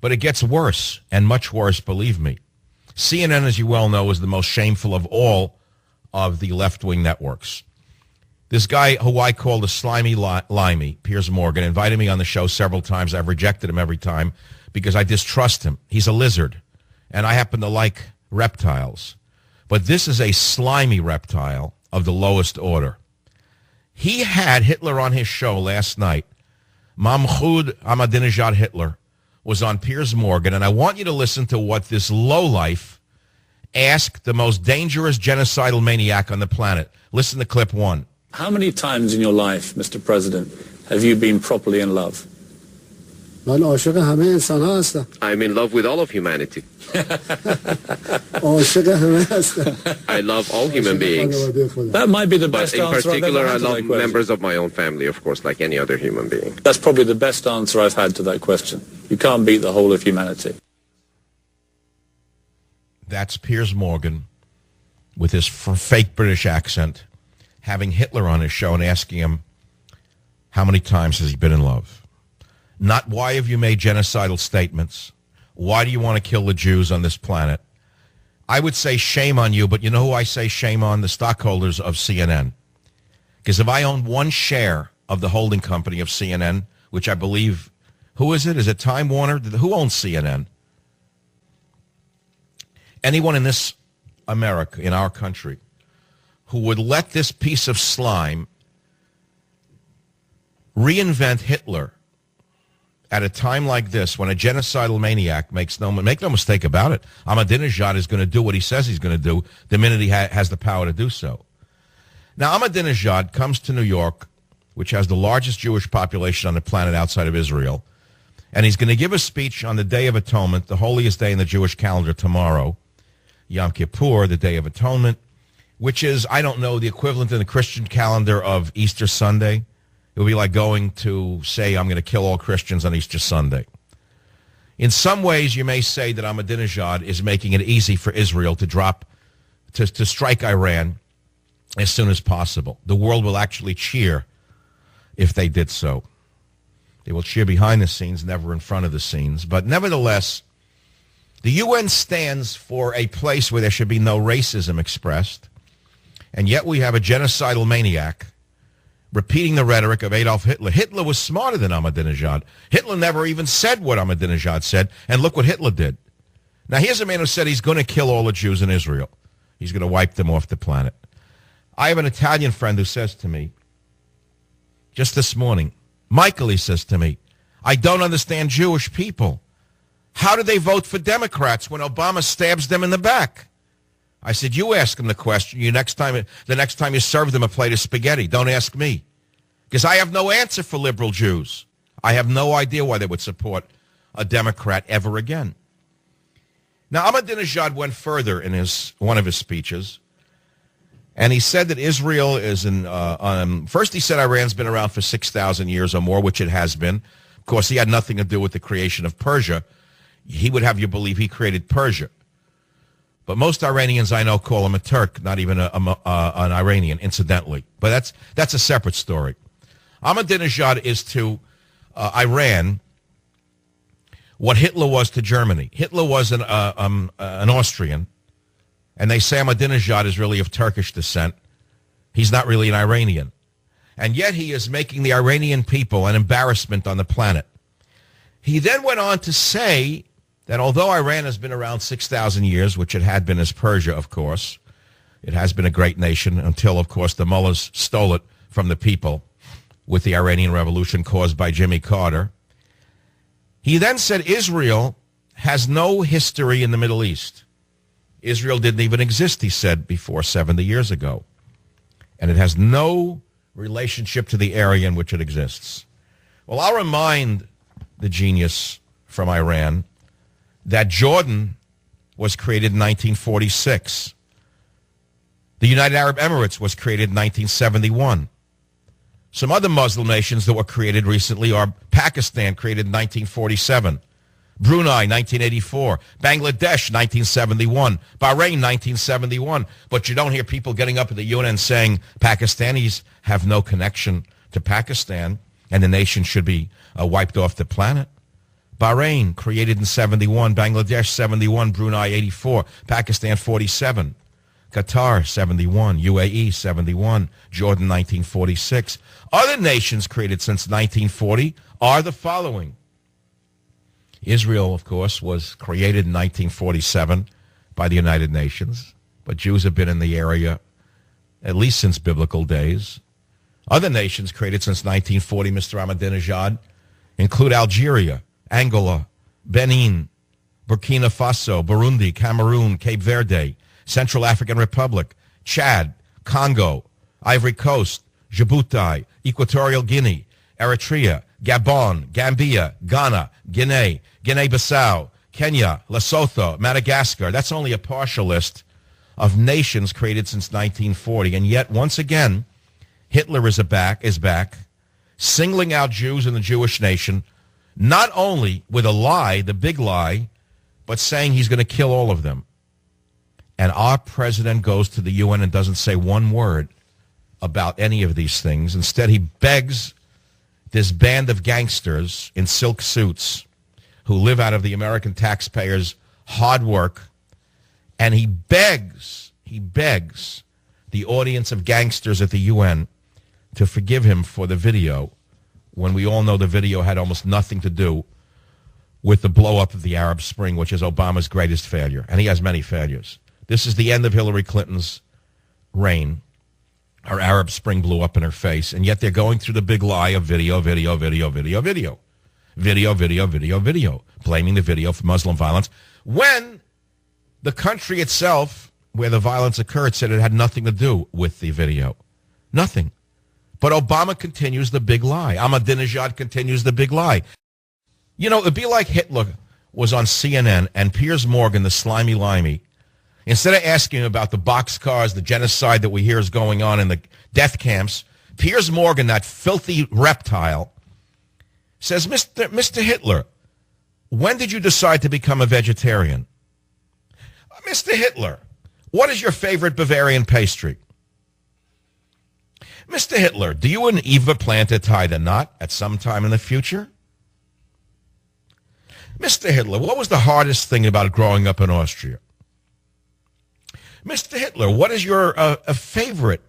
But it gets worse, and much worse, believe me. CNN, as you well know, is the most shameful of all of the left-wing networks. This guy who I call the slimy limey, Piers Morgan, invited me on the show several times. I've rejected him every time because I distrust him. He's a lizard, and I happen to like reptiles. But this is a slimy reptile of the lowest order. He had Hitler on his show last night. Mahmoud Ahmadinejad Hitler was on Piers Morgan, and I want you to listen to what this lowlife asked the most dangerous genocidal maniac on the planet. Listen to clip 1. How many times in your life, Mr. President, have you been properly in love? I'm in love with all of humanity. I love all human beings. That might be the best answer. But in particular, I've ever had I love members of my own family, of course, like any other human being. That's probably the best answer I've had to that question. You can't beat the whole of humanity. That's Piers Morgan with his fake British accent having Hitler on his show and asking him how many times has he been in love. Not why have you made genocidal statements? Why do you want to kill the Jews on this planet? I would say shame on you, but you know who I say shame on? The stockholders of CNN. Because if I owned one share of the holding company of CNN, which I believe, who is it? Is it Time Warner? Who owns CNN? Anyone in this America, in our country, who would let this piece of slime reinvent Hitler at a time like this, when a genocidal maniac make no mistake about it, Ahmadinejad is going to do what he says he's going to do the minute he has the power to do so. Now, Ahmadinejad comes to New York, which has the largest Jewish population on the planet outside of Israel, and he's going to give a speech on the Day of Atonement, the holiest day in the Jewish calendar tomorrow, Yom Kippur, the Day of Atonement, which is, I don't know, the equivalent in the Christian calendar of Easter Sunday. It would be like going to say, I'm going to kill all Christians on Easter Sunday. In some ways, you may say that Ahmadinejad is making it easy for Israel to strike Iran as soon as possible. The world will actually cheer if they did so. They will cheer behind the scenes, never in front of the scenes. But nevertheless, the UN stands for a place where there should be no racism expressed, and yet we have a genocidal maniac repeating the rhetoric of Adolf Hitler. Hitler was smarter than Ahmadinejad. Hitler never even said what Ahmadinejad said, and look what Hitler did. Now, here's a man who said he's going to kill all the Jews in Israel. He's going to wipe them off the planet. I have an Italian friend who says to me, just this morning, Michael, he says to me, I don't understand Jewish people. How do they vote for Democrats when Obama stabs them in the back? I said, you ask them the question. The next time you serve them a plate of spaghetti, don't ask me. Because I have no answer for liberal Jews. I have no idea why they would support a Democrat ever again. Now, Ahmadinejad went further in one of his speeches, and he said that Israel is first he said Iran's been around for 6,000 years or more, which it has been. Of course, he had nothing to do with the creation of Persia. He would have you believe he created Persia. But most Iranians I know call him a Turk, not even an Iranian, incidentally. But that's a separate story. Ahmadinejad is to Iran what Hitler was to Germany. Hitler was an Austrian, and they say Ahmadinejad is really of Turkish descent. He's not really an Iranian. And yet he is making the Iranian people an embarrassment on the planet. He then went on to say that although Iran has been around 6,000 years, which it had been as Persia, of course, it has been a great nation until, of course, the mullahs stole it from the people with the Iranian Revolution caused by Jimmy Carter. He then said Israel has no history in the Middle East. Israel didn't even exist, he said, before 70 years ago. And it has no relationship to the area in which it exists. Well, I'll remind the genius from Iran that Jordan was created in 1946. The United Arab Emirates was created in 1971. Some other Muslim nations that were created recently are Pakistan, created in 1947. Brunei, 1984. Bangladesh, 1971. Bahrain, 1971. But you don't hear people getting up at the UN saying Pakistanis have no connection to Pakistan and the nation should be wiped off the planet. Bahrain, created in 71. Bangladesh, 71. Brunei, 84. Pakistan, 47. Qatar, 71. UAE, 71. Jordan, 1946. Other nations created since 1940 are the following. Israel, of course, was created in 1947 by the United Nations, but Jews have been in the area at least since biblical days. Other nations created since 1940, Mr. Ahmadinejad, include Algeria, Angola, Benin, Burkina Faso, Burundi, Cameroon, Cape Verde, Central African Republic, Chad, Congo, Ivory Coast, Djibouti, Equatorial Guinea, Eritrea, Gabon, Gambia, Ghana, Guinea, Guinea-Bissau, Kenya, Lesotho, Madagascar. That's only a partial list of nations created since 1940. And yet, once again, Hitler is back, singling out Jews and the Jewish nation, not only with a lie, the big lie, but saying he's going to kill all of them. And our president goes to the UN and doesn't say one word about any of these things. Instead, he begs this band of gangsters in silk suits who live out of the American taxpayers' hard work, and he begs the audience of gangsters at the UN to forgive him for the video, when we all know the video had almost nothing to do with the blow-up of the Arab Spring, which is Obama's greatest failure, and he has many failures. This is the end of Hillary Clinton's reign. Her Arab Spring blew up in her face, and yet they're going through the big lie of video, blaming the video for Muslim violence, when the country itself, where the violence occurred, said it had nothing to do with the video. Nothing. But Obama continues the big lie. Ahmadinejad continues the big lie. You know, it'd be like Hitler was on CNN and Piers Morgan, the slimy limey, instead of asking him about the boxcars, the genocide that we hear is going on in the death camps, Piers Morgan, that filthy reptile, says, Mr. Hitler, when did you decide to become a vegetarian? Mr. Hitler, what is your favorite Bavarian pastry? Mr. Hitler, do you and Eva plan to tie the knot at some time in the future? Mr. Hitler, what was the hardest thing about growing up in Austria? Mr. Hitler, what is your favorite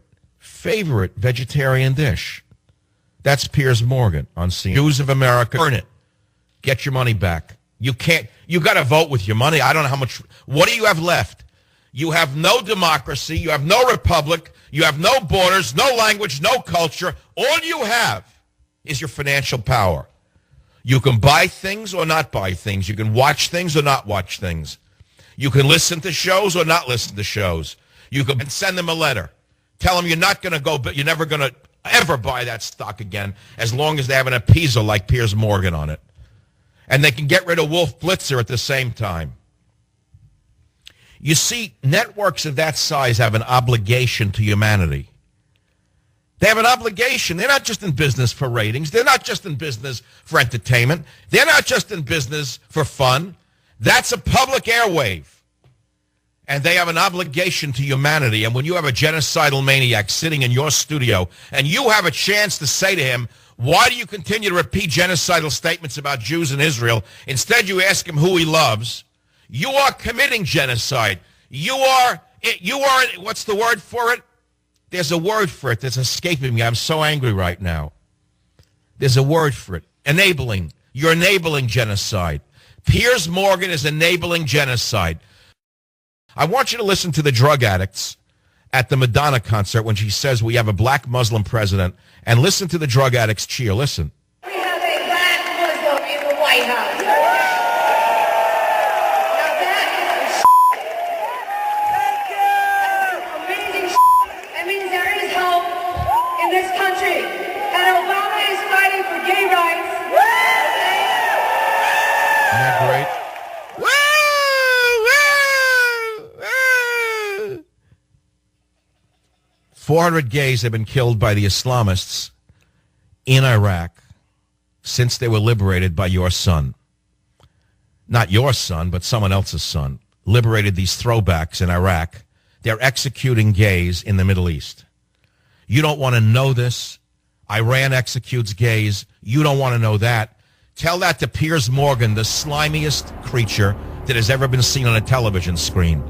vegetarian dish? That's Piers Morgan on CNN. Jews of America, earn it. Get your money back. You got to vote with your money. I don't know how much. What do you have left? You have no democracy. You have no republic. You have no borders, no language, no culture. All you have is your financial power. You can buy things or not buy things. You can watch things or not watch things. You can listen to shows or not listen to shows. You can send them a letter. Tell them you're not going to go, but you're never going to ever buy that stock again as long as they have an appeasal like Piers Morgan on it. And they can get rid of Wolf Blitzer at the same time. You see, networks of that size have an obligation to humanity. They have an obligation. They're not just in business for ratings. They're not just in business for entertainment. They're not just in business for fun. That's a public airwave. And they have an obligation to humanity. And when you have a genocidal maniac sitting in your studio and you have a chance to say to him, why do you continue to repeat genocidal statements about Jews in Israel? Instead, you ask him who he loves. You are committing genocide. You are, what's the word for it? There's a word for it that's escaping me. I'm so angry right now. There's a word for it. Enabling. You're enabling genocide. Piers Morgan is enabling genocide. I want you to listen to the drug addicts at the Madonna concert when she says we have a black Muslim president, and listen to the drug addicts cheer. Listen. We have a black Muslim in the White House. Now that is amazing. That means there is hope in this country. And Obama is fighting for gay rights. Isn't that great? 400 gays have been killed by the Islamists in Iraq since they were liberated by your son. Not your son, but someone else's son. Liberated these throwbacks in Iraq. They're executing gays in the Middle East. You don't want to know this. Iran executes gays. You don't want to know that. Tell that to Piers Morgan, the slimiest creature that has ever been seen on a television screen.